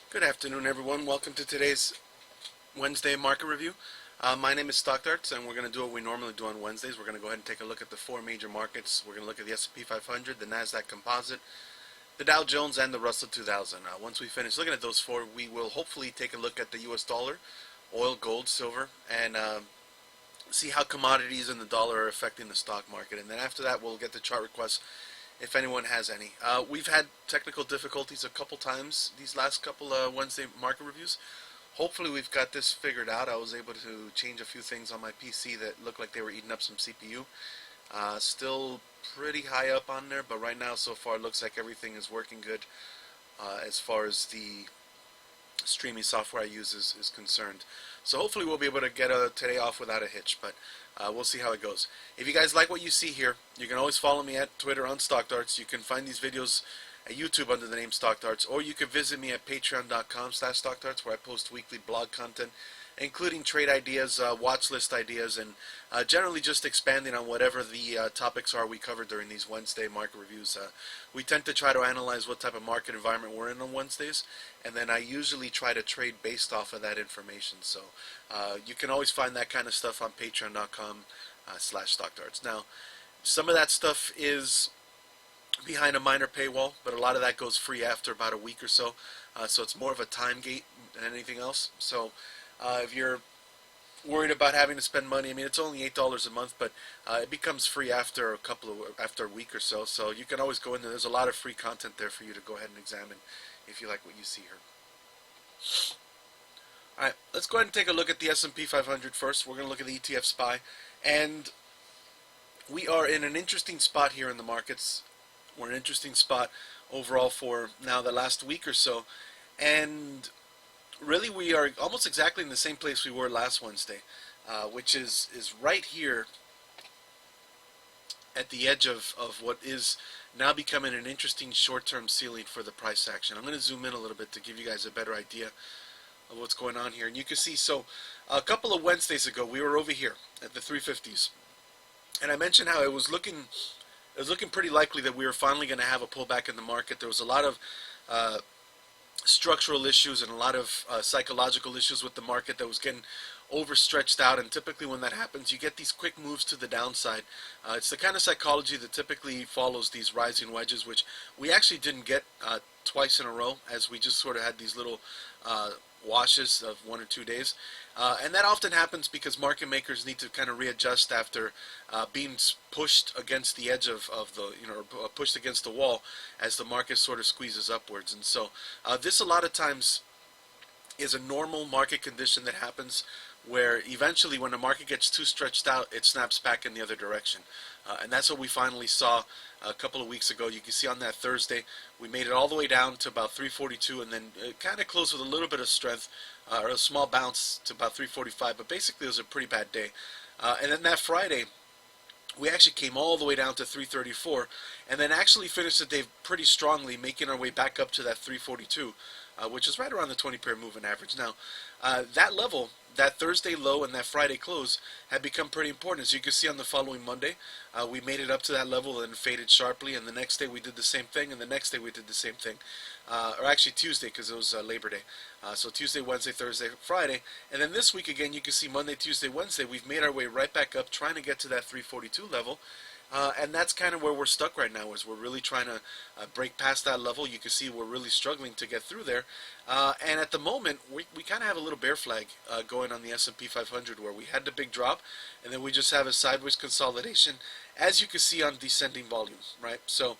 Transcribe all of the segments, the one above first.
Good afternoon, everyone. Welcome to today's Wednesday market review. My name is Stock Darts, and we're going to do what we normally do on Wednesdays. We're going to go ahead and take a look at the four major markets. We're going to look at the S&P 500, the NASDAQ Composite, the Dow Jones, and the Russell 2000. Once we finish looking at those four, we will hopefully take a look at the U.S. dollar, oil, gold, silver, and see how commodities and the dollar are affecting the stock market. And then after that, we'll get the chart requests if anyone has any. We've had technical difficulties a couple times these last couple Wednesday market reviews. Hopefully we've got this figured out. I was able to change a few things on my PC that looked like they were eating up some CPU. Still pretty high up on there, but right now so far it looks like everything is working good as far as the streaming software I use is concerned. So hopefully we'll be able to get today off without a hitch, but we'll see how it goes. If you guys like what you see here, you can always follow me at Twitter on Stock Darts. You can find these videos at YouTube under the name Stock Darts, or you can visit me at patreon.com/StockDarts, where I post weekly blog content, including trade ideas, watch list ideas, and generally just expanding on whatever the topics are we cover during these Wednesday market reviews. We tend to try to analyze what type of market environment we're in on Wednesdays, and then I usually try to trade based off of that information. So you can always find that kind of stuff on patreon.com/StockDarts. Now, some of that stuff is behind a minor paywall, but a lot of that goes free after about a week or so. So it's more of a time gate than anything else. So if you're worried about having to spend money, I mean, it's only $8 a month, but it becomes free after a week or so. So you can always go in there. There's a lot of free content there for you to go ahead and examine if you like what you see here. All right, let's go ahead and take a look at the S&P 500 first. We're going to look at the ETF SPY, and we are in an interesting spot here in the markets. We're in an interesting spot overall for now the last week or so, and really we are almost exactly in the same place we were last Wednesday, which is right here at the edge of what is now becoming an interesting short-term ceiling for the price action. I'm going to zoom in a little bit to give you guys a better idea of what's going on here. And you can see, so a couple of Wednesdays ago, we were over here at the 350s. And I mentioned how it was looking pretty likely that we were finally going to have a pullback in the market. There was a lot of structural issues and a lot of psychological issues with the market that was getting overstretched out, and typically when that happens you get these quick moves to the downside. It's the kind of psychology that typically follows these rising wedges, which we actually didn't get twice in a row, as we just sort of had these little washes of 1 or 2 days, and that often happens because market makers need to kind of readjust after being pushed against the edge of the, pushed against the wall as the market sort of squeezes upwards. And so this a lot of times is a normal market condition that happens where eventually when the market gets too stretched out, it snaps back in the other direction. And that's what we finally saw a couple of weeks ago. You can see on that Thursday, we made it all the way down to about 342, and then it kind of closed with a little bit of strength, or a small bounce to about 345, but basically it was a pretty bad day. And then that Friday, we actually came all the way down to 334, and then actually finished the day pretty strongly, making our way back up to that 342, which is right around the 20-pair moving average. Now, that level, that Thursday low and that Friday close, had become pretty important. As you can see on the following Monday, we made it up to that level and faded sharply, and the next day we did the same thing, and the next day we did the same thing. Or actually Tuesday, because it was Labor Day. So Tuesday, Wednesday, Thursday, Friday. And then this week again, you can see Monday, Tuesday, Wednesday, we've made our way right back up, trying to get to that 342 level. And that's kind of where we're stuck right now, is we're really trying to break past that level. You can see we're really struggling to get through there. And at the moment, we kind of have a little bear flag going on the S&P 500, where we had the big drop, and then we just have a sideways consolidation, as you can see on descending volume, right? So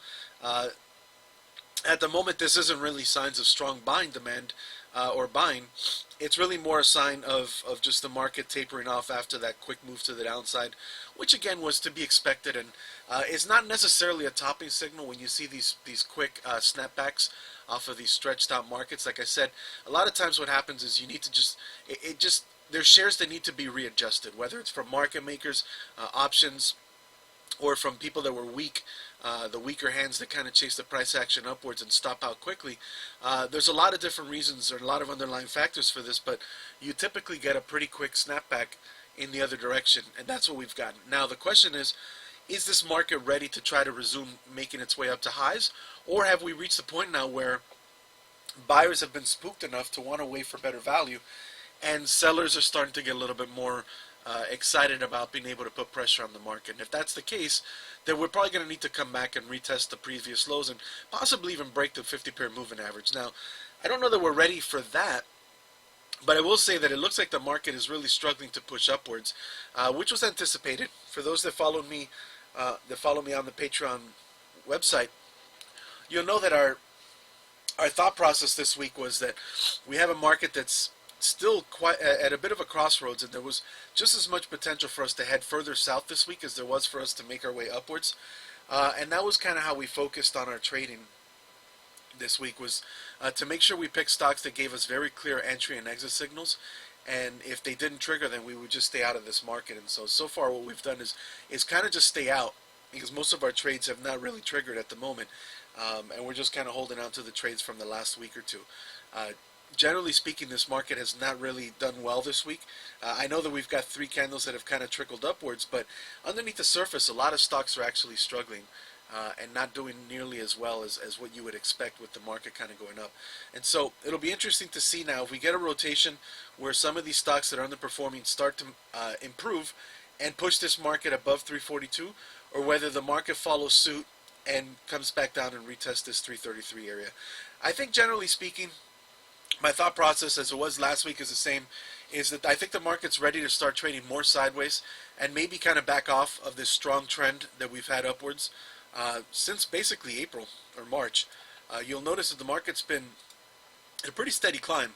at the moment, this isn't really signs of strong buying demand or buying. It's really more a sign of just the market tapering off after that quick move to the downside, which again was to be expected, and is not necessarily a topping signal when you see these quick snapbacks off of these stretched out markets. Like I said, a lot of times what happens is you need to there's shares that need to be readjusted, whether it's from market makers, options, or from people that were weak, the weaker hands that kind of chase the price action upwards and stop out quickly. There's a lot of different reasons, or a lot of underlying factors for this, but you typically get a pretty quick snapback in the other direction, and that's what we've gotten. Now the question is this market ready to try to resume making its way up to highs, or have we reached the point now where buyers have been spooked enough to want to wait for better value, and sellers are starting to get a little bit more excited about being able to put pressure on the market. And if that's the case, then we're probably going to need to come back and retest the previous lows and possibly even break the 50-pair moving average. Now, I don't know that we're ready for that, but I will say that it looks like the market is really struggling to push upwards, which was anticipated. For those that follow me on the Patreon website, you'll know that our thought process this week was that we have a market that's still quite at a bit of a crossroads, and there was just as much potential for us to head further south this week as there was for us to make our way upwards. And that was kind of how we focused on our trading this week, was to make sure we picked stocks that gave us very clear entry and exit signals. And if they didn't trigger, then we would just stay out of this market. And so far what we've done is kind of just stay out, because most of our trades have not really triggered at the moment. And we're just kind of holding on to the trades from the last week or two. Generally speaking, this market has not really done well this week. I know that we've got 3 candles that have kind of trickled upwards, but underneath the surface, a lot of stocks are actually struggling and not doing nearly as well as what you would expect with the market kind of going up. And so it'll be interesting to see now if we get a rotation where some of these stocks that are underperforming start to improve and push this market above 342, or whether the market follows suit and comes back down and retests this 333 area. I think generally speaking, my thought process, as it was last week, is the same, is that I think the market's ready to start trading more sideways and maybe kind of back off of this strong trend that we've had upwards since basically April or March. You'll notice that the market's been in a pretty steady climb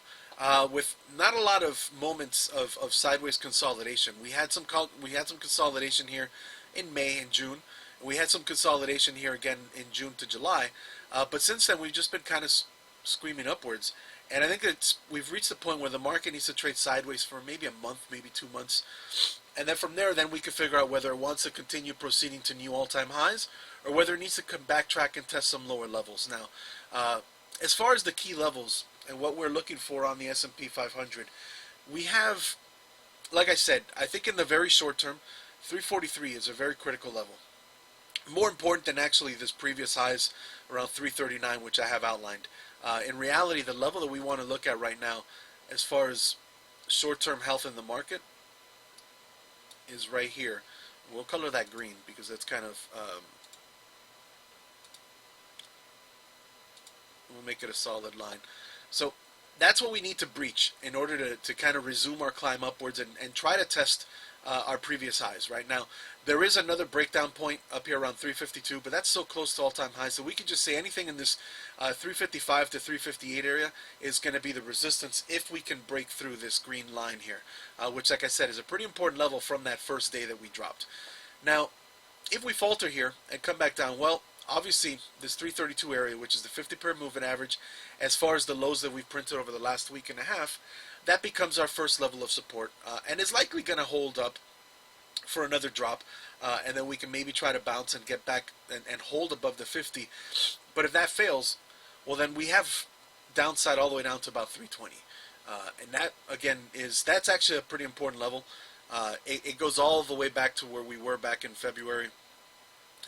with not a lot of moments of sideways consolidation. We had some consolidation here in May and June. We had some consolidation here again in June to July, but since then we've just been kind of screaming upwards. And I think that we've reached the point where the market needs to trade sideways for maybe a month, maybe 2 months. And then from there, then we can figure out whether it wants to continue proceeding to new all-time highs, or whether it needs to come backtrack and test some lower levels. Now, as far as the key levels and what we're looking for on the S&P 500, we have, like I said, I think in the very short term, 343 is a very critical level. More important than actually this previous highs around 339, which I have outlined. In reality, the level that we want to look at right now, as far as short-term health in the market, is right here. We'll color that green because that's kind of, we'll make it a solid line. So that's what we need to breach in order to kind of resume our climb upwards and try to test our previous highs. Right now, there is another breakdown point up here around 352, but that's so close to all-time highs, so we could just say anything in this 355 to 358 area is going to be the resistance if we can break through this green line here, which, like I said, is a pretty important level from that first day that we dropped. Now, if we falter here and come back down, well, obviously, this 332 area, which is the 50-pair moving average, as far as the lows that we've printed over the last week and a half, that becomes our first level of support, and is likely going to hold up for another drop, and then we can maybe try to bounce and get back and hold above the 50. But if that fails, well, then we have downside all the way down to about 320, and that again that's actually a pretty important level. It goes all the way back to where we were back in February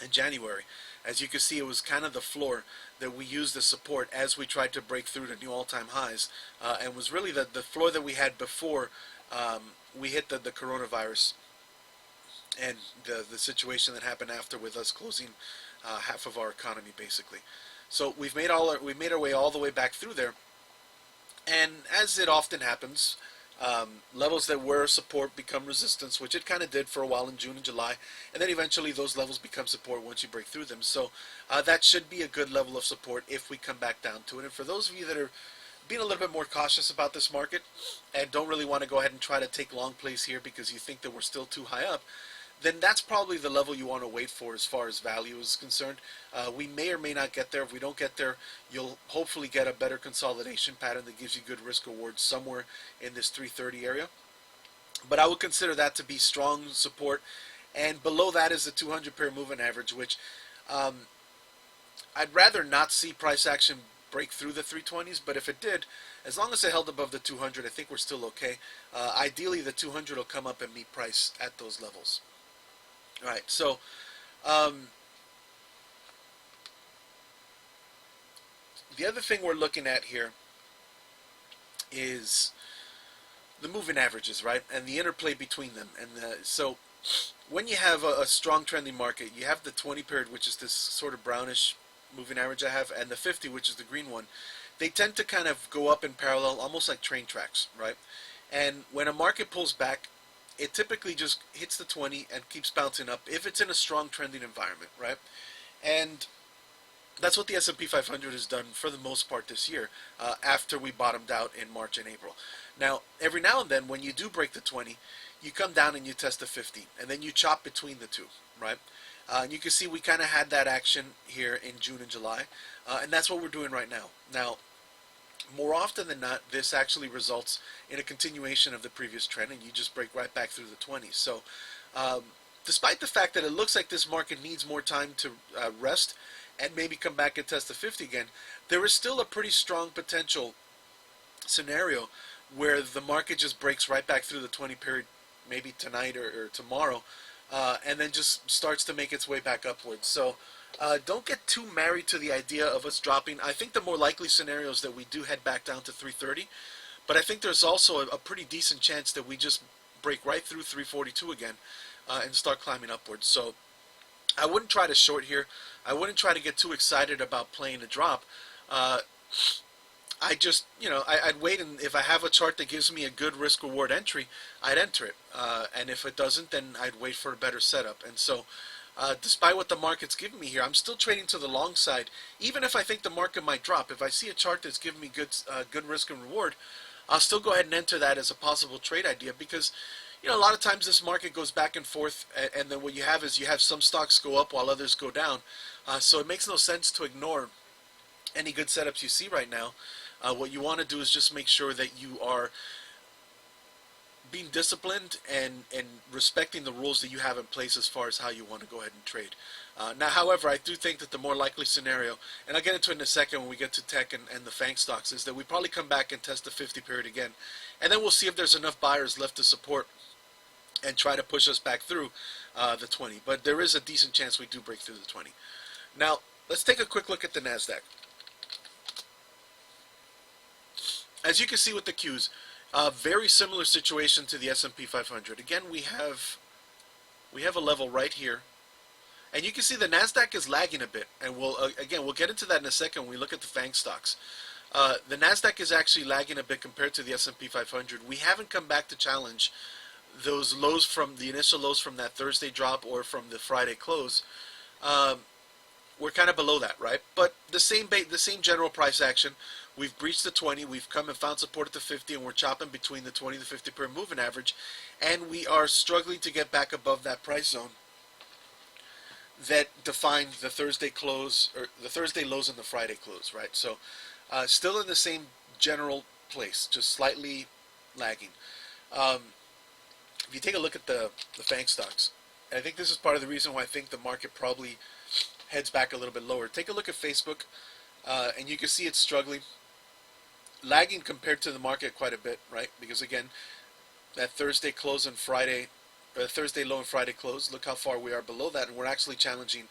and January. As you can see, it was kind of the floor that we used as support as we tried to break through to new all-time highs, and was really the floor that we had before we hit the coronavirus and the situation that happened after, with us closing half of our economy basically. So we made our way all the way back through there, and as it often happens, levels that were support become resistance, which it kind of did for a while in June and July, and then eventually those levels become support once you break through them. So that should be a good level of support if we come back down to it. And for those of you that are being a little bit more cautious about this market and don't really want to go ahead and try to take long plays here because you think that we're still too high up, then that's probably the level you want to wait for as far as value is concerned. We may or may not get there. If we don't get there, you'll hopefully get a better consolidation pattern that gives you good risk reward somewhere in this 330 area. But I would consider that to be strong support. And below that is the 200-pair moving average, which I'd rather not see price action break through the 320s, but if it did, as long as it held above the 200, I think we're still okay. Ideally, the 200 will come up and meet price at those levels. All right, so the other thing we're looking at here is the moving averages, right, and the interplay between them. And so when you have a strong trending market, you have the 20 period, which is this sort of brownish moving average I have, and the 50, which is the green one. They tend to kind of go up in parallel, almost like train tracks, right? And when a market pulls back, it typically just hits the 20 and keeps bouncing up if it's in a strong trending environment, right? And that's what the S&P 500 has done for the most part this year, after we bottomed out in March and April. Now, every now and then, when you do break the 20, you come down and you test the 50, and then you chop between the two, right? And you can see we kind of had that action here in June and July, and that's what we're doing right now. Now, more often than not, this actually results in a continuation of the previous trend, and you just break right back through the 20s. So, despite the fact that it looks like this market needs more time to rest and maybe come back and test the 50 again, there is still a pretty strong potential scenario where the market just breaks right back through the 20 period, maybe tonight or tomorrow, and then just starts to make its way back upwards. So don't get too married to the idea of us dropping. I think the more likely scenario is that we do head back down to 330, but I think there's also a pretty decent chance that we just break right through 342 again and start climbing upwards. So I wouldn't try to short here. I wouldn't try to get too excited about playing a drop. I just, I'd wait, and if I have a chart that gives me a good risk-reward entry, I'd enter it. And if it doesn't, then I'd wait for a better setup. And so, despite what the market's giving me here, I'm still trading to the long side, even if I think the market might drop. If I see a chart that's giving me good risk and reward, I'll still go ahead and enter that as a possible trade idea, because a lot of times this market goes back and forth, and then what you have is you have some stocks go up while others go down. So it makes no sense to ignore any good setups you see right now. What you want to do is just make sure that you are being disciplined and respecting the rules that you have in place as far as how you want to go ahead and trade. Now, however, I do think that the more likely scenario, and I'll get into it in a second when we get to tech and the FANG stocks, is that we probably come back and test the 50 period again. And then we'll see if there's enough buyers left to support and try to push us back through the 20. But there is a decent chance we do break through the 20. Now, let's take a quick look at the NASDAQ. As you can see with the Qs, very similar situation to the S&P 500. Again, we have a level right here, and you can see the Nasdaq is lagging a bit. And we'll get into that in a second when we look at the FANG stocks. The Nasdaq is actually lagging a bit compared to the S&P 500. We haven't come back to challenge those lows from the initial lows from that Thursday drop or from the Friday close. We're kind of below that, right? But the same general price action. We've breached the 20, we've come and found support at the 50, and we're chopping between the 20 to 50 per moving average, and we are struggling to get back above that price zone that defined the Thursday close, or the Thursday lows and the Friday close, right? So still in the same general place, just slightly lagging. If you take a look at the FANG stocks, and I think this is part of the reason why I think the market probably heads back a little bit lower. Take a look at Facebook, and you can see it's struggling. Lagging compared to the market quite a bit, right? Because again, that Thursday close and Friday, or Thursday low and Friday close, look how far we are below that, and we're actually challenging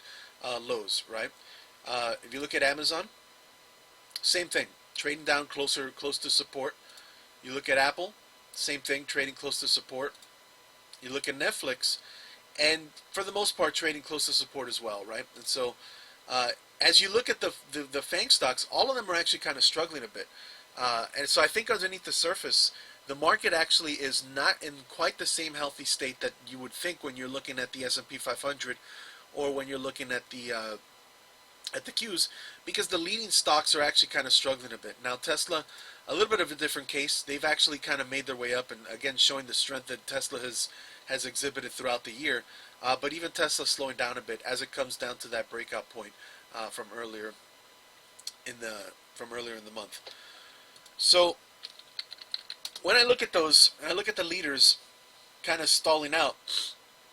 lows, right? If you look at Amazon, same thing, trading down close to support. You look at Apple, same thing, trading close to support. You look at Netflix, and for the most part, trading close to support as well, right? And so, as you look at the FANG stocks, all of them are actually kind of struggling a bit. And so I think underneath the surface, the market actually is not in quite the same healthy state that you would think when you're looking at the S&P 500 or when you're looking at the Qs, because the leading stocks are actually kind of struggling a bit. Now Tesla, a little bit of a different case. They've actually kind of made their way up, and again showing the strength that Tesla has exhibited throughout the year. But even Tesla slowing down a bit as it comes down to that breakout point from earlier in the month. So when I look at those, I look at the leaders kind of stalling out,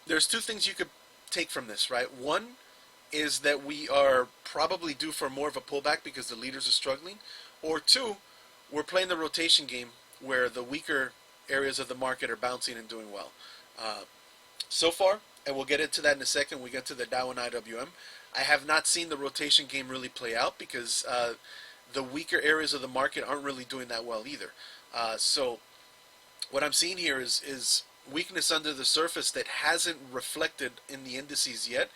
there's two things you could take from this, right? One is that we are probably due for more of a pullback because the leaders are struggling, or two, we're playing the rotation game where the weaker areas of the market are bouncing and doing well. So far, and we'll get into that in a second when we get to the Dow and IWM, I have not seen the rotation game really play out because the weaker areas of the market aren't really doing that well either. So what I'm seeing here is weakness under the surface that hasn't reflected in the indices yet,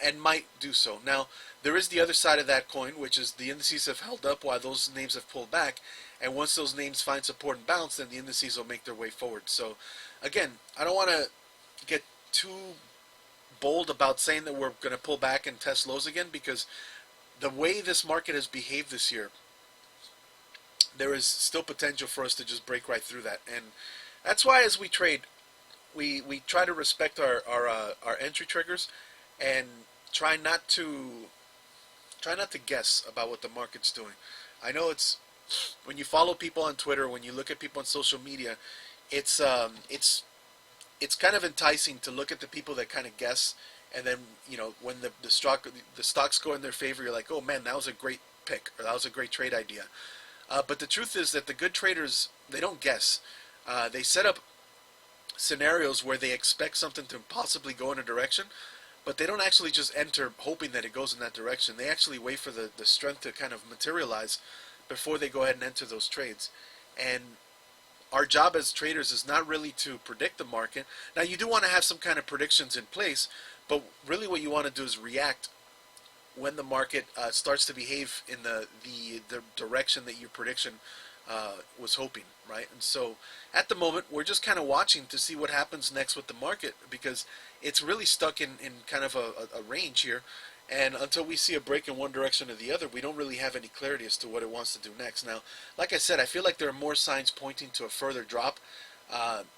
and might do so. Now, there is the other side of that coin, which is the indices have held up while those names have pulled back, and once those names find support and bounce, then the indices will make their way forward. So, again, I don't want to get too bold about saying that we're going to pull back and test lows again, because the way this market has behaved this year, there is still potential for us to just break right through that. And that's why as we trade, we try to respect our entry triggers, and try not to guess about what the market's doing. I know it's, when you follow people on Twitter, when you look at people on social media, it's kind of enticing to look at the people that kind of guess, and then when the stocks go in their favor, you're like, oh man, that was a great pick, or that was a great trade idea. But the truth is that the good traders, they don't guess. They set up scenarios where they expect something to possibly go in a direction, but they don't actually just enter hoping that it goes in that direction. They actually wait for the strength to kind of materialize before they go ahead and enter those trades. And our job as traders is not really to predict the market. Now, you do want to have some kind of predictions in place, but really what you want to do is react when the market starts to behave in the direction that your prediction was hoping, right? And so at the moment, we're just kind of watching to see what happens next with the market, because it's really stuck in kind of a range here. And until we see a break in one direction or the other, we don't really have any clarity as to what it wants to do next. Now, like I said, I feel like there are more signs pointing to a further drop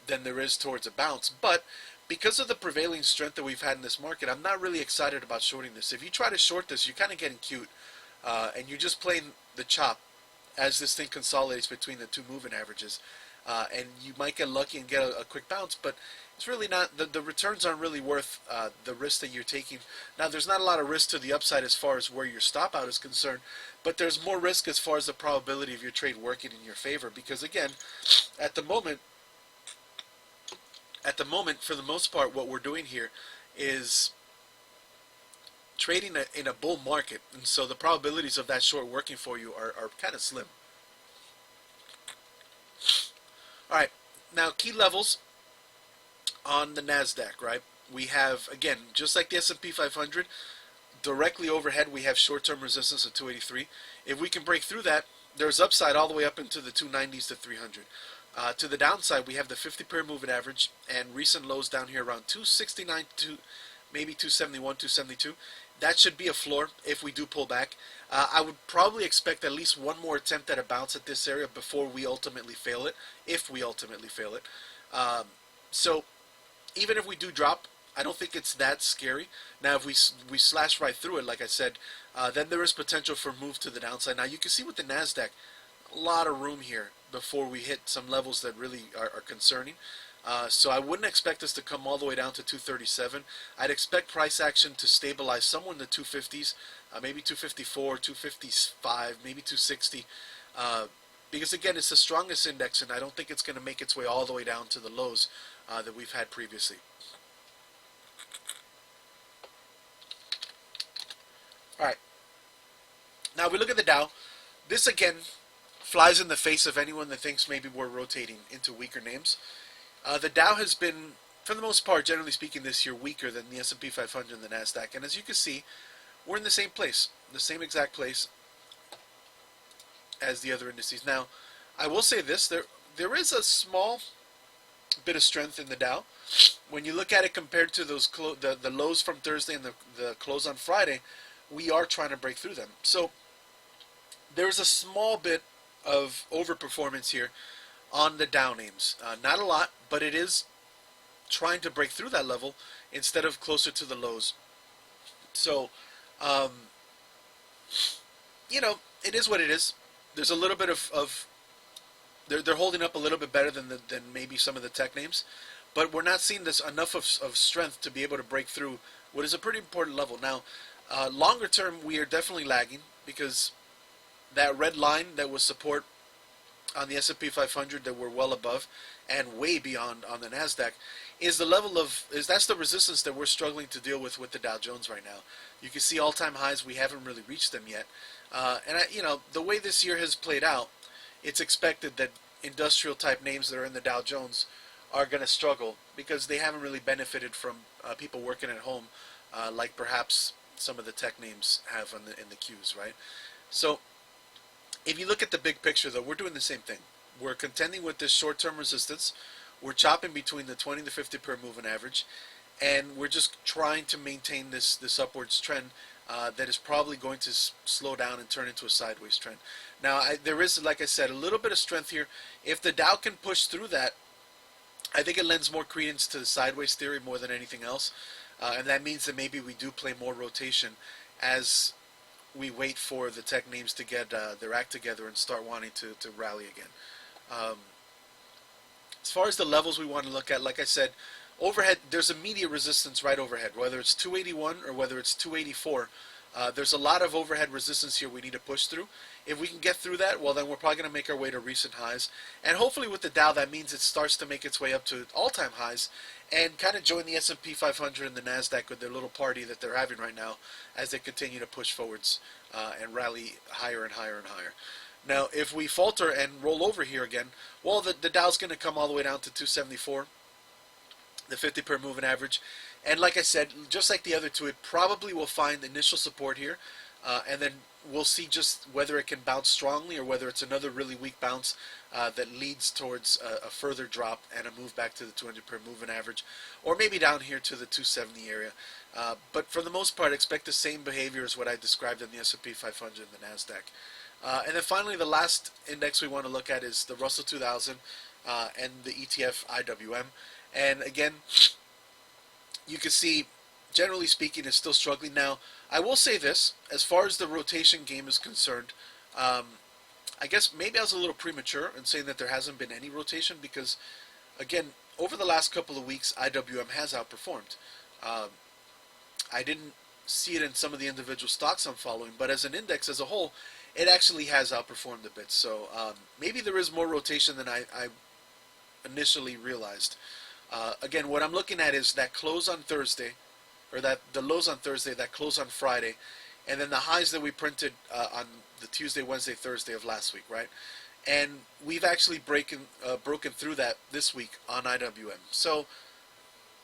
than there is towards a bounce. But because of the prevailing strength that we've had in this market, I'm not really excited about shorting this. If you try to short this, you're kind of getting cute, and you're just playing the chop as this thing consolidates between the two moving averages. And you might get lucky and get a quick bounce, but it's really not, the returns aren't really worth the risk that you're taking. Now, there's not a lot of risk to the upside as far as where your stop out is concerned, but there's more risk as far as the probability of your trade working in your favor, because again, at the moment, for the most part, what we're doing here is trading in a bull market, and so the probabilities of that short working for you are kind of slim. All right, now key levels on the NASDAQ, right? We have, again, just like the S&P 500, directly overhead we have short-term resistance at 283. If we can break through that, there's upside all the way up into the 290s to 300. To the downside, we have the 50-period moving average and recent lows down here around 269 to maybe 271, 272. That should be a floor if we do pull back. I would probably expect at least one more attempt at a bounce at this area before we ultimately fail it, if we ultimately fail it. So even if we do drop, I don't think it's that scary. Now, if we slash right through it, like I said, then there is potential for move to the downside. Now, you can see with the NASDAQ, a lot of room here before we hit some levels that really are concerning. So I wouldn't expect us to come all the way down to 237. I'd expect price action to stabilize somewhere in the 250s, maybe 254, 255, maybe 260. Because again, it's the strongest index, and I don't think it's going to make its way all the way down to the lows that we've had previously. All right. Now we look at the Dow. This again flies in the face of anyone that thinks maybe we're rotating into weaker names. The Dow has been, for the most part, generally speaking, this year weaker than the S&P 500 and the NASDAQ. And as you can see, we're in the same place, the same exact place as the other indices. Now, I will say this, there is a small bit of strength in the Dow. When you look at it compared to those the lows from Thursday and the close on Friday, we are trying to break through them. So there's a small bit of overperformance here on the Dow names. Not a lot, but it is trying to break through that level instead of closer to the lows. So, it is what it is. There's a little bit of they're holding up a little bit better than maybe some of the tech names, but we're not seeing this enough of strength to be able to break through what is a pretty important level. Now, longer term, we are definitely lagging because that red line that was support on the S&P 500 that we're well above and way beyond on the NASDAQ is the level that's the resistance that we're struggling to deal with the Dow Jones right now. You can see all-time highs, we haven't really reached them yet. And the way this year has played out, it's expected that industrial type names that are in the Dow Jones are going to struggle because they haven't really benefited from people working at home like perhaps some of the tech names have in the Qs, right? So if you look at the big picture, though, we're doing the same thing. We're contending with this short-term resistance. We're chopping between the 20 to 50 per moving average, and we're just trying to maintain this upwards trend that is probably going to slow down and turn into a sideways trend. Now, there is, like I said, a little bit of strength here. If the Dow can push through that, I think it lends more credence to the sideways theory more than anything else, and that means that maybe we do play more rotation as we wait for the tech names to get their act together and start wanting to rally again. Um, as far as the levels we want to look at, like I said, overhead, there's immediate resistance right overhead, whether it's 281 or whether it's 284. There's a lot of overhead resistance here we need to push through. If we can get through that, well, then we're probably going to make our way to recent highs. And hopefully with the Dow, that means it starts to make its way up to all-time highs and kind of join the S&P 500 and the NASDAQ with their little party that they're having right now as they continue to push forwards and rally higher and higher and higher. Now, if we falter and roll over here again, well, the Dow's going to come all the way down to 274, the 50 per moving average. And like I said, just like the other two, it probably will find initial support here, and then we'll see just whether it can bounce strongly or whether it's another really weak bounce that leads towards a further drop and a move back to the 200 per moving average, or maybe down here to the 270 area. But for the most part, expect the same behavior as what I described in the S&P 500 and the NASDAQ. And then finally, the last index we want to look at is the Russell 2000 and the ETF IWM. And again, you can see, generally speaking, it's still struggling. Now, I will say this, as far as the rotation game is concerned, I guess maybe I was a little premature in saying that there hasn't been any rotation because, again, over the last couple of weeks, IWM has outperformed. I didn't see it in some of the individual stocks I'm following, but as an index as a whole, it actually has outperformed a bit. So maybe there is more rotation than I initially realized. Again, what I'm looking at is that close on Thursday, or that the lows on Thursday, that close on Friday, and then the highs that we printed on the Tuesday, Wednesday, Thursday of last week, right? And we've actually broken through that this week on IWM. So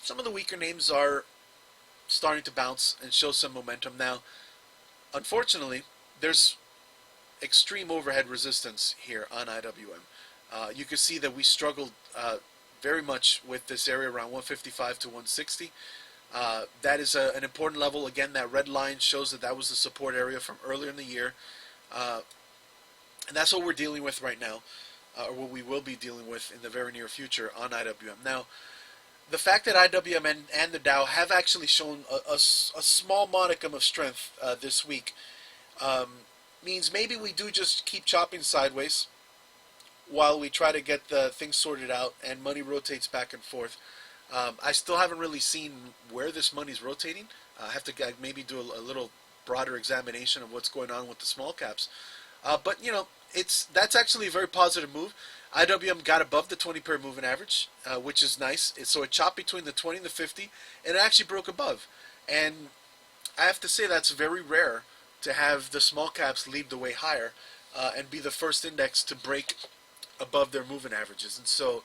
some of the weaker names are starting to bounce and show some momentum. Now, unfortunately, there's extreme overhead resistance here on IWM. You can see that we struggled very much with this area around 155 to 160. That is an important level. Again, that red line shows that that was the support area from earlier in the year. And that's what we're dealing with right now, or what we will be dealing with in the very near future on IWM. Now, the fact that IWM and the Dow have actually shown a small modicum of strength this week means maybe we do just keep chopping sideways while we try to get the things sorted out and money rotates back and forth. I still haven't really seen where this money's rotating. I have to maybe do a little broader examination of what's going on with the small caps. But, you know, that's actually a very positive move. IWM got above the 20 per moving average, which is nice. So it chopped between the 20 and the 50, and it actually broke above. And I have to say that's very rare to have the small caps lead the way higher and be the first index to break above their moving averages. And so,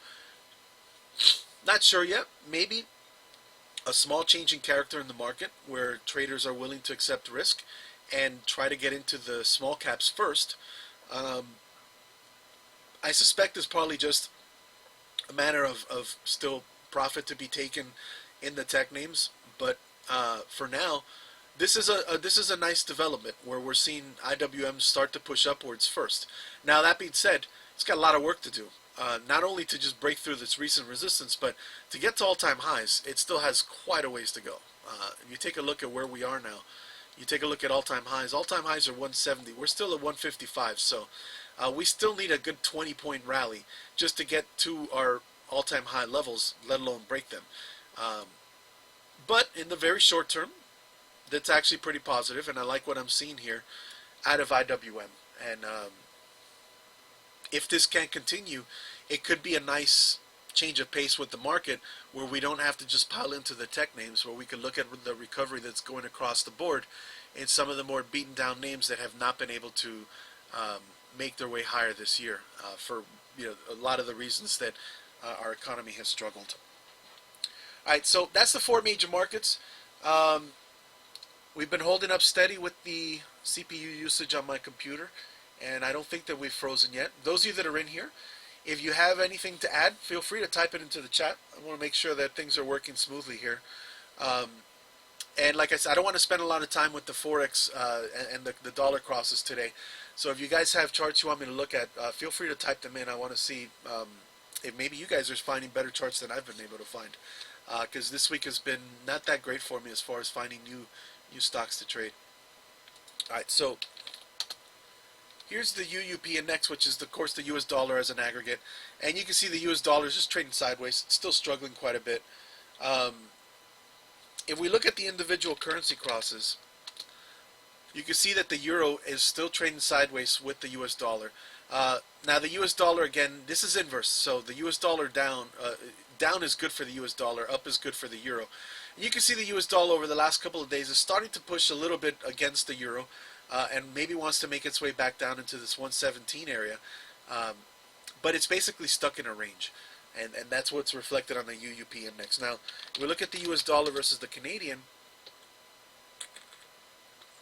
not sure yet. Maybe a small change in character in the market where traders are willing to accept risk and try to get into the small caps first. I suspect it's probably just a matter of still profit to be taken in the tech names, but for now, this is a nice development where we're seeing IWM start to push upwards first. Now, that being said, it's got a lot of work to do. Not only to just break through this recent resistance, but to get to all-time highs, it still has quite a ways to go. If you take a look at where we are now, you take a look at all-time highs. All-time highs are 170. We're still at 155, so we still need a good 20-point rally just to get to our all-time high levels, let alone break them. But in the very short term, that's actually pretty positive, and I like what I'm seeing here out of IWM. And if this can continue, it could be a nice change of pace with the market where we don't have to just pile into the tech names, where we can look at the recovery that's going across the board in some of the more beaten down names that have not been able to make their way higher this year for a lot of the reasons that our economy has struggled. All right, so that's the four major markets. Um, we've been holding up steady with the CPU usage on my computer, and I don't think that we've frozen yet. Those of you that are in here, if you have anything to add, feel free to type it into the chat. I want to make sure that things are working smoothly here. Um, and like I said, I don't want to spend a lot of time with the Forex and the dollar crosses today. So if you guys have charts you want me to look at, feel free to type them in. I want to see if maybe you guys are finding better charts than I've been able to find. Because this week has been not that great for me as far as finding new stocks to trade. All right, so here's the UUP index, which is, of course, the U.S. dollar as an aggregate. And you can see the U.S. dollar is just trading sideways. It's still struggling quite a bit. If we look at the individual currency crosses, you can see that the euro is still trading sideways with the U.S. dollar. Now, the U.S. dollar, again, this is inverse. So the U.S. dollar down is good for the U.S. dollar, up is good for the euro. And you can see the U.S. dollar over the last couple of days is starting to push a little bit against the euro, and maybe wants to make its way back down into this 117 area. But it's basically stuck in a range. And that's what's reflected on the UUP index. Now, if we look at the U.S. dollar versus the Canadian,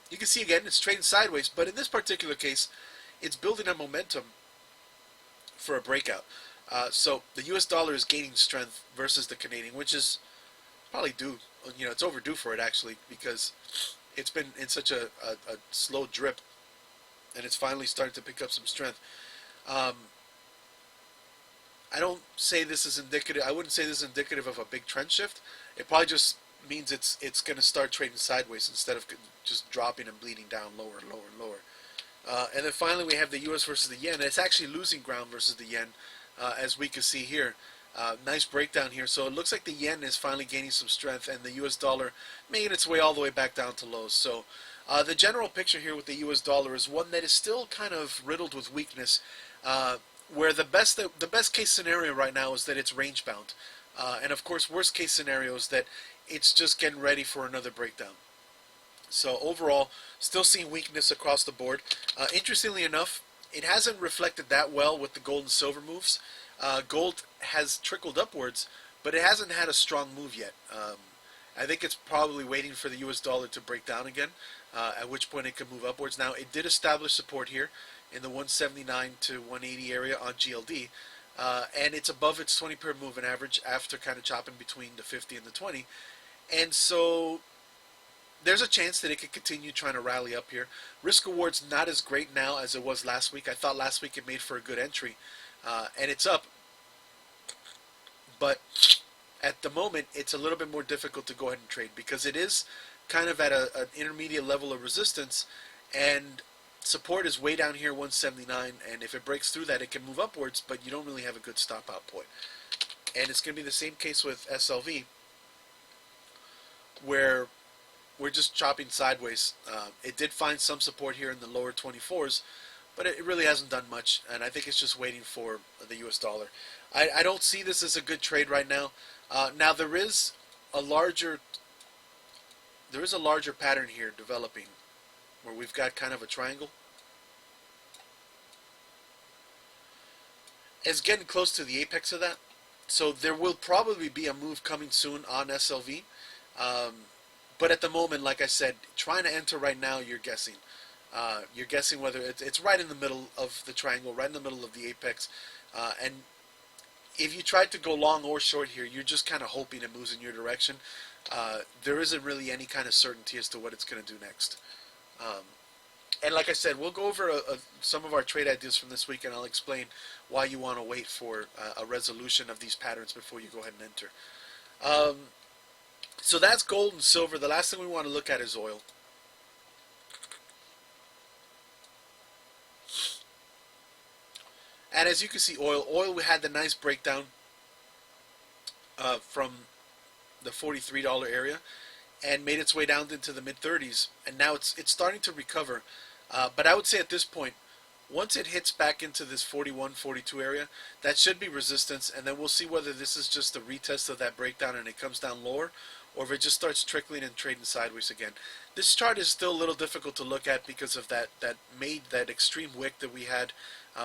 you can see again it's trading sideways, but in this particular case, it's building a momentum for a breakout. So the U.S. dollar is gaining strength versus the Canadian, which is probably due. It's overdue for it actually, because it's been in such a slow drip, and it's finally starting to pick up some strength. I don't say this is indicative. I wouldn't say this is indicative of a big trend shift. It probably just means it's going to start trading sideways instead of just dropping and bleeding down lower, lower, lower. And then finally we have the U.S. versus the yen. It's actually losing ground versus the yen, as we can see here. Nice breakdown here. So it looks like the yen is finally gaining some strength, and the U.S. dollar making its way all the way back down to lows. So the general picture here with the U.S. dollar is one that is still kind of riddled with weakness. Where the best case scenario right now is that it's range bound, and of course worst case scenario is that it's just getting ready for another breakdown. So overall, still seeing weakness across the board. Interestingly enough, it hasn't reflected that well with the gold and silver moves. Gold has trickled upwards, but it hasn't had a strong move yet. I think it's probably waiting for the U.S. dollar to break down again, at which point it can move upwards. Now, it did establish support here in the 179 to 180 area on GLD, and it's above its 20-period moving average after kind of chopping between the 50 and the 20. And so there's a chance that it could continue trying to rally up here. Risk reward's not as great now as it was last week. I thought last week it made for a good entry, and it's up. But at the moment, it's a little bit more difficult to go ahead and trade because it is kind of at an intermediate level of resistance, and support is way down here, 179, and if it breaks through that, it can move upwards, but you don't really have a good stop-out point. And it's going to be the same case with SLV, where we're just chopping sideways. It did find some support here in the lower 24s, but it really hasn't done much, and I think it's just waiting for the U.S. dollar. I don't see this as a good trade right now. Now there is a larger pattern here developing, where we've got kind of a triangle. It's getting close to the apex of that, so there will probably be a move coming soon on SLV. But at the moment, like I said, trying to enter right now, you're guessing. You're guessing whether it's right in the middle of the triangle, right in the middle of the apex. And if you tried to go long or short here, you're just kind of hoping it moves in your direction. There isn't really any kind of certainty as to what it's going to do next. And like I said, we'll go over some of our trade ideas from this week, and I'll explain why you want to wait for a resolution of these patterns before you go ahead and enter. So that's gold and silver. The last thing we want to look at is oil. And as you can see, oil, we had the nice breakdown from the $43 area and made its way down into the mid-30s, and now it's starting to recover. But I would say at this point, once it hits back into this 41, 42 area, that should be resistance, and then we'll see whether this is just a retest of that breakdown and it comes down lower, or if it just starts trickling and trading sideways again. This chart is still a little difficult to look at because of that extreme wick that we had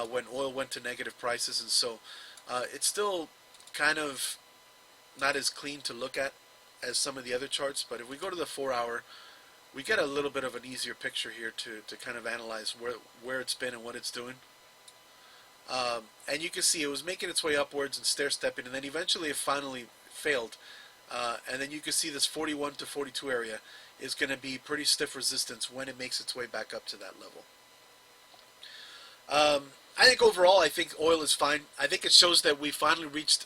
when oil went to negative prices, and so it's still kind of not as clean to look at as some of the other charts. But if we go to the 4-hour, we get a little bit of an easier picture here to kind of analyze where it's been and what it's doing. And you can see it was making its way upwards and stair-stepping, and then eventually it finally failed. And then you can see this 41 to 42 area is going to be pretty stiff resistance when it makes its way back up to that level. I think overall, I think oil is fine. I think it shows that we finally reached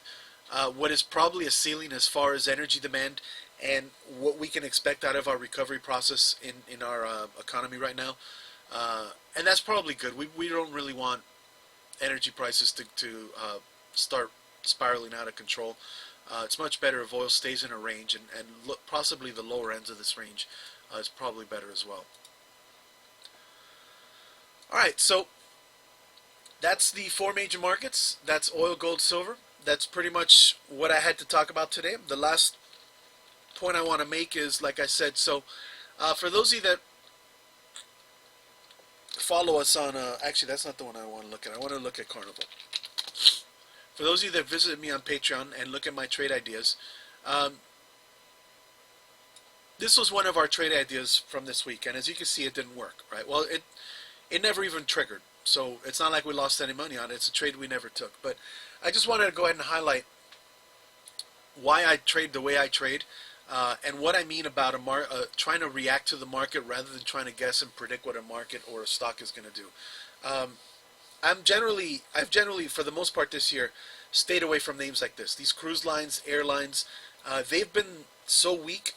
what is probably a ceiling as far as energy demand and what we can expect out of our recovery process in our economy right now. And that's probably good. We don't really want energy prices to start spiraling out of control. It's much better if oil stays in a range, and possibly the lower ends of this range is probably better as well. Alright, so that's the 4 major markets. That's oil, gold, silver. That's pretty much what I had to talk about today. The last point I want to make is, like I said, so for those of you that follow us on, actually that's not the one I want to look at. I want to look at Carnival. For those of you that visit me on Patreon and look at my trade ideas, this was one of our trade ideas from this week, and as you can see, it didn't work, right? Well, it never even triggered, so it's not like we lost any money on it. It's a trade we never took. But I just wanted to go ahead and highlight why I trade the way I trade, and what I mean about trying to react to the market rather than trying to guess and predict what a market or a stock is going to do. I've generally, for the most part this year, stayed away from names like this. These cruise lines, airlines, they've been so weak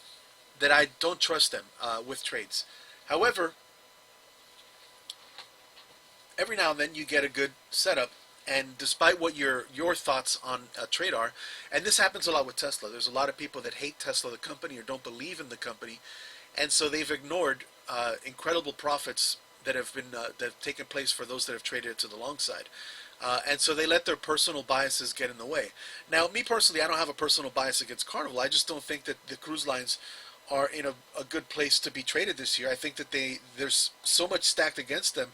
that I don't trust them with trades. However, every now and then you get a good setup, and despite what your thoughts on a trade are, and this happens a lot with Tesla. There's a lot of people that hate Tesla, the company, or don't believe in the company, and so they've ignored incredible profits that have taken place for those that have traded it to the long side. And so they let their personal biases get in the way. Now, me personally, I don't have a personal bias against Carnival. I just don't think that the cruise lines are in a good place to be traded this year. I think that there's so much stacked against them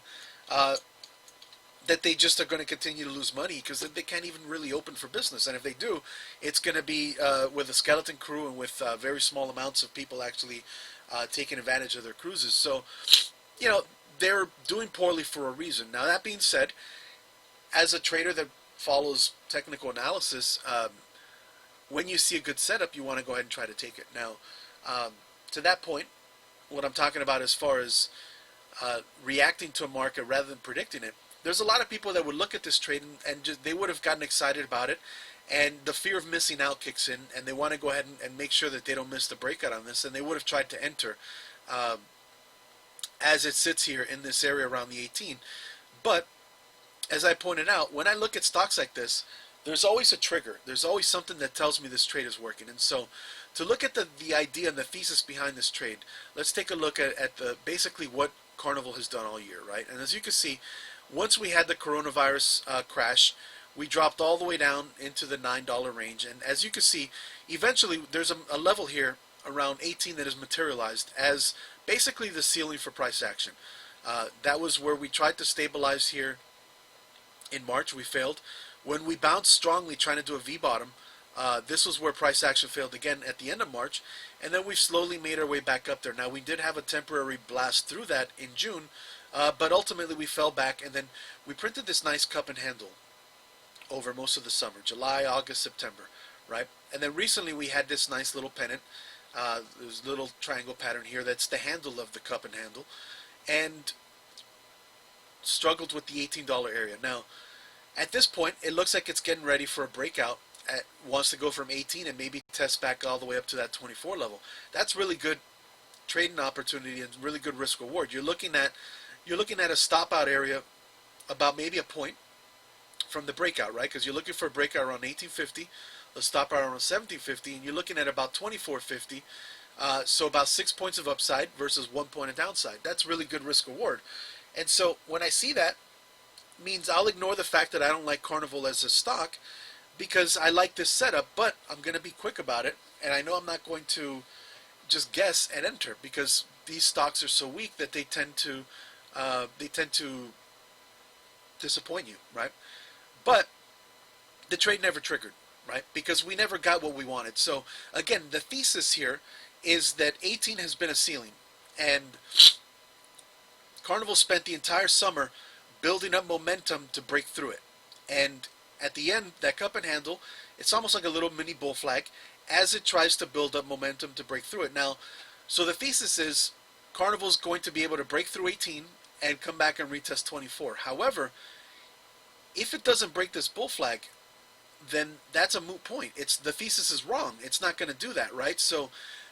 that they just are going to continue to lose money because they can't even really open for business. And if they do, it's going to be with a skeleton crew and with very small amounts of people actually taking advantage of their cruises. So, you know, they're doing poorly for a reason. Now, that being said, as a trader that follows technical analysis, when you see a good setup, you want to go ahead and try to take it. Now, to that point, what I'm talking about as far as reacting to a market rather than predicting it, there's a lot of people that would look at this trade and just, they would have gotten excited about it, and the fear of missing out kicks in, and they want to go ahead and make sure that they don't miss the breakout on this, and they would have tried to enter as it sits here in this area around the 18. But as I pointed out, when I look at stocks like this, there's always a trigger. There's always something that tells me this trade is working. And so to look at the idea and the thesis behind this trade, let's take a look at basically what Carnival has done all year, right? And as you can see, once we had the coronavirus crash, we dropped all the way down into the $9 range. And as you can see, eventually there's a level here around 18 that is materialized as basically the ceiling for price action. That was where we tried to stabilize here in March. We failed. When we bounced strongly trying to do a V-bottom, this was where price action failed again at the end of March, and then we've slowly made our way back up there. Now, we did have a temporary blast through that in June, but ultimately we fell back, and then we printed this nice cup and handle over most of the summer, July, August, September, right? And then recently we had this nice little pennant. There's a little triangle pattern here. That's the handle of the cup and handle, and struggled with the $18 area. Now, at this point, it looks like it's getting ready for a breakout. Wants to go from 18 and maybe test back all the way up to that 24 level. That's really good trading opportunity and really good risk reward. You're looking at a stop out area about maybe a point from the breakout, right? Because you're looking for a breakout around 1850, a stop out around 1750, and you're looking at about 2450. So about 6 points of upside versus 1 point of downside. That's really good risk reward. And so when I see that, means I'll ignore the fact that I don't like Carnival as a stock because I like this setup, but I'm going to be quick about it. and I know I'm not going to just guess and enter, because these stocks are so weak that they tend to disappoint you, right? But the trade never triggered, right? Because we never got what we wanted. So again, the thesis here is that 18 has been a ceiling, and Carnival spent the entire summer building up momentum to break through it. And at the end, that cup and handle, it's almost like a little mini bull flag as it tries to build up momentum to break through it. Now, so the thesis is Carnival's going to be able to break through 18 and come back and retest 24. However, if it doesn't break this bull flag, then that's a moot point. It's the thesis is wrong. It's not going to do that, right? So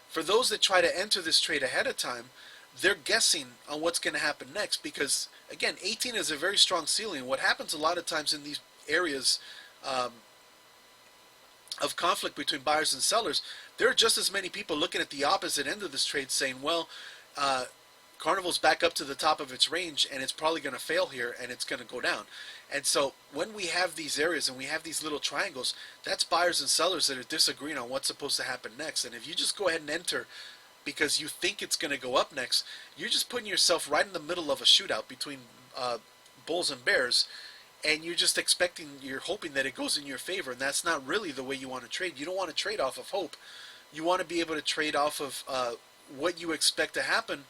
for those that try to enter this trade ahead of time, they're guessing on what's going to happen next, because again, 18 is a very strong ceiling. What happens a lot of times in these areas of conflict between buyers and sellers, there are just as many people looking at the opposite end of this trade saying, well, Carnival's back up to the top of its range and it's probably going to fail here and it's going to go down. And so when we have these areas and we have these little triangles, that's buyers and sellers that are disagreeing on what's supposed to happen next. And if you just go ahead and enter because you think it's going to go up next, you're just putting yourself right in the middle of a shootout between bulls and bears, and you're just expecting, you're hoping that it goes in your favor, and that's not really the way you want to trade. You don't want to trade off of hope. You want to be able to trade off of what you expect to happen,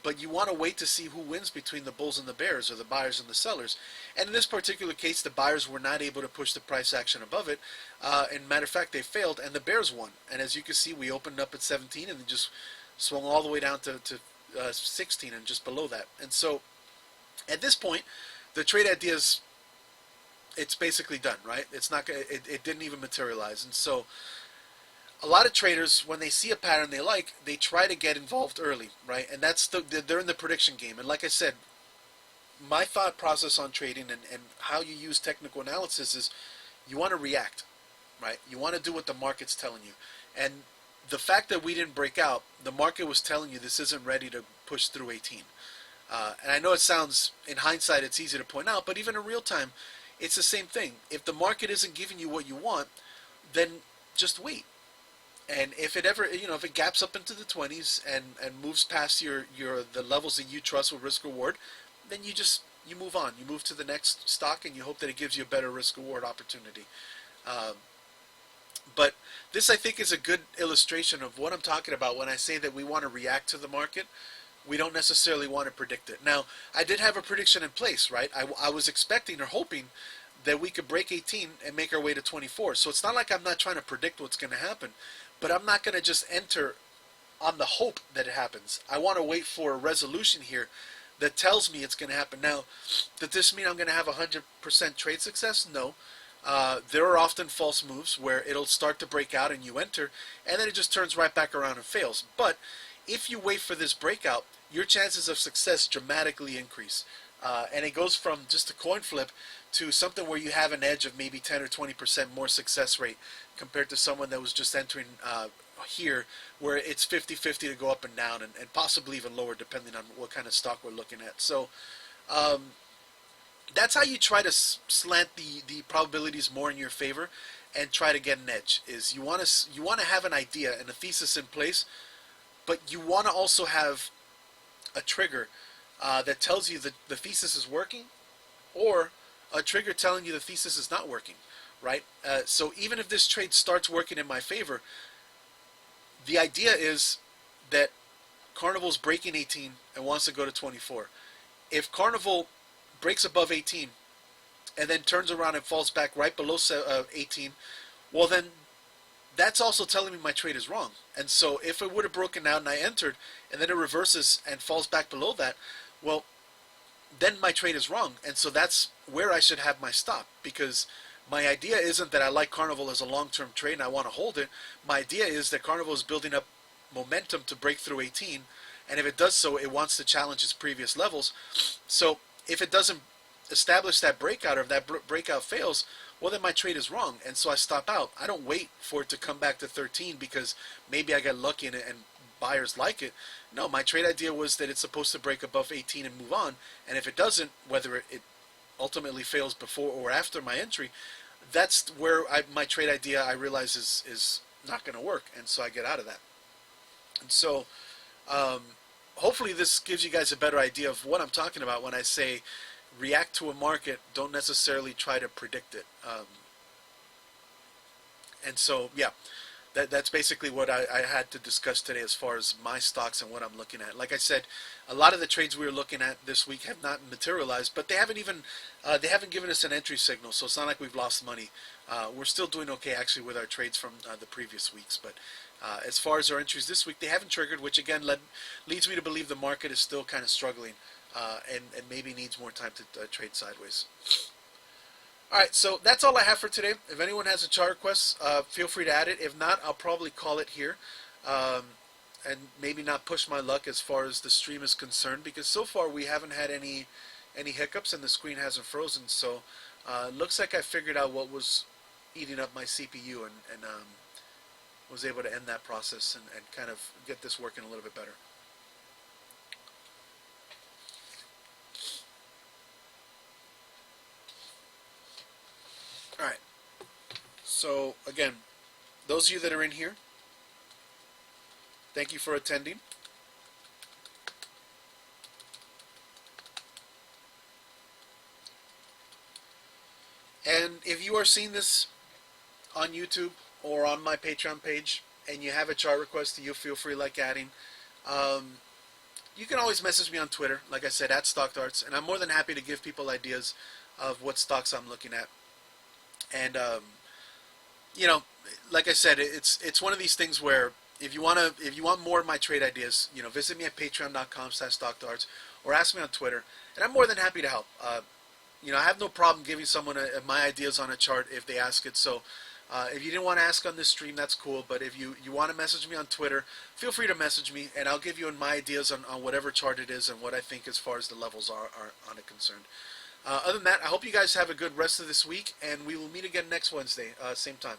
but you want to wait to see who wins between the bulls and the bears, or the buyers and the sellers. And in this particular case, the buyers were not able to push the price action above it. And matter of fact, they failed, and the bears won. And as you can see, we opened up at 17 and then just swung all the way down to 16 and just below that. And so at this point, the trade ideas, it's basically done, right? It's not it didn't even materialize. And so a lot of traders, when they see a pattern they like, they try to get involved early, right? And that's they're in the prediction game. And like I said, my thought process on trading and how you use technical analysis is you want to react, right? You want to do what the market's telling you. And the fact that we didn't break out, the market was telling you this isn't ready to push through 18. And I know it sounds, in hindsight, it's easy to point out, but even in real time, it's the same thing. If the market isn't giving you what you want, then just wait. And if it ever, if it gaps up into the 20s and moves past the levels that you trust with risk reward, then you move on. You move to the next stock and you hope that it gives you a better risk reward opportunity. But this, I think, is a good illustration of what I'm talking about when I say that we want to react to the market. We don't necessarily want to predict it. Now, I did have a prediction in place, right? I was expecting or hoping that we could break 18 and make our way to 24. So it's not like I'm not trying to predict what's going to happen, but I'm not going to just enter on the hope that it happens. I want to wait for a resolution here that tells me it's going to happen. Now, does this mean I'm going to have 100% trade success? No. There are often false moves where it'll start to break out and you enter, and then it just turns right back around and fails. But if you wait for this breakout, your chances of success dramatically increase. And it goes from just a coin flip to something where you have an edge of maybe 10 or 20% more success rate compared to someone that was just entering here, where it's 50-50 to go up and down, and possibly even lower depending on what kind of stock we're looking at. So that's how you try to slant the probabilities more in your favor and try to get an edge. Is you want to have an idea and a thesis in place, but you want to also have a trigger that tells you that the thesis is working, or a trigger telling you the thesis is not working, right? So even if this trade starts working in my favor, the idea is that Carnival's breaking 18 and wants to go to 24. If Carnival breaks above 18 and then turns around and falls back right below 18, well then that's also telling me my trade is wrong. And so if it would have broken out and I entered and then it reverses and falls back below that, well, then my trade is wrong. And so that's where I should have my stop, because my idea isn't that I like Carnival as a long-term trade and I want to hold it. My idea is that Carnival is building up momentum to break through 18, and if it does so, it wants to challenge its previous levels. So if it doesn't establish that breakout, or if that breakout fails, well then my trade is wrong, and so I stop out. I don't wait for it to come back to 13 because maybe I got lucky and buyers like it. No, my trade idea was that it's supposed to break above 18 and move on, and if it doesn't, whether it ultimately fails before or after my entry, that's where my trade idea I realize is not going to work, and so I get out of that. And so um, hopefully this gives you guys a better idea of what I'm talking about when I say react to a market, don't necessarily try to predict it. And so, yeah, that's basically what I had to discuss today as far as my stocks and what I'm looking at. Like I said, a lot of the trades we were looking at this week have not materialized, but they haven't given us an entry signal, so it's not like we've lost money. We're still doing okay actually with our trades from the previous weeks, but as far as our entries this week, they haven't triggered, which again leads me to believe the market is still kind of struggling and maybe needs more time to trade sideways. Alright, so that's all I have for today. If anyone has a chart request, feel free to add it. If not, I'll probably call it here. And maybe not push my luck as far as the stream is concerned, because so far we haven't had any hiccups and the screen hasn't frozen. So it looks like I figured out what was eating up my CPU and was able to end that process and kind of get this working a little bit better. Alright, so again, those of you that are in here, thank you for attending. And if you are seeing this on YouTube or on my Patreon page and you have a chart request that you feel free like adding, you can always message me on Twitter, like I said, at StockDarts, and I'm more than happy to give people ideas of what stocks I'm looking at. And you know, like I said, it's one of these things where if you want more of my trade ideas, visit me at patreon.com/StockDarts or ask me on Twitter, and I'm more than happy to help. I have no problem giving someone my ideas on a chart if they ask it. So if you didn't want to ask on this stream, that's cool. But if you want to message me on Twitter, feel free to message me, and I'll give you my ideas on whatever chart it is and what I think as far as the levels are on it concerned. Other than that, I hope you guys have a good rest of this week, and we will meet again next Wednesday, same time.